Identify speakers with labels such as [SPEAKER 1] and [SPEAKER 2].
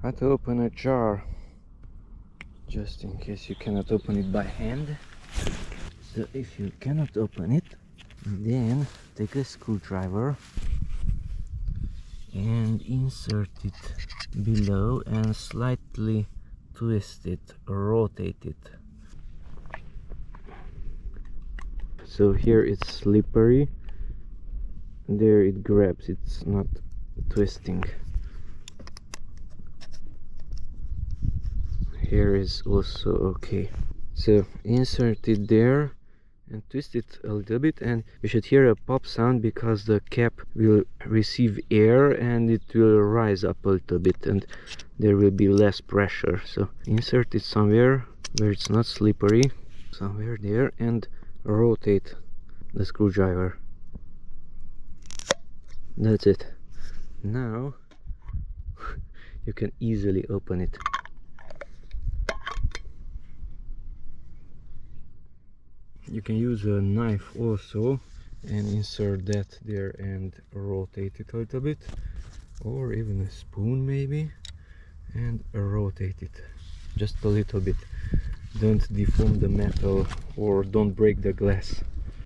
[SPEAKER 1] how to open a jar, just in case you cannot open it by hand. So if you cannot open it, then take a screwdriver and insert it below and slightly twist it, rotate it. So here it's slippery, there it grabs, it's not twisting. Here is also okay. So insert it there and twist it a little bit, and you should hear a pop sound because the cap will receive air and it will rise up a little bit and there will be less pressure. So insert it somewhere where it's not slippery, somewhere there, and rotate the screwdriver. That's it. Now you can easily open it. You can use a knife also and insert that there and rotate it a little bit, or even a spoon maybe, and rotate it just a little bit. Don't deform the metal or don't break the glass.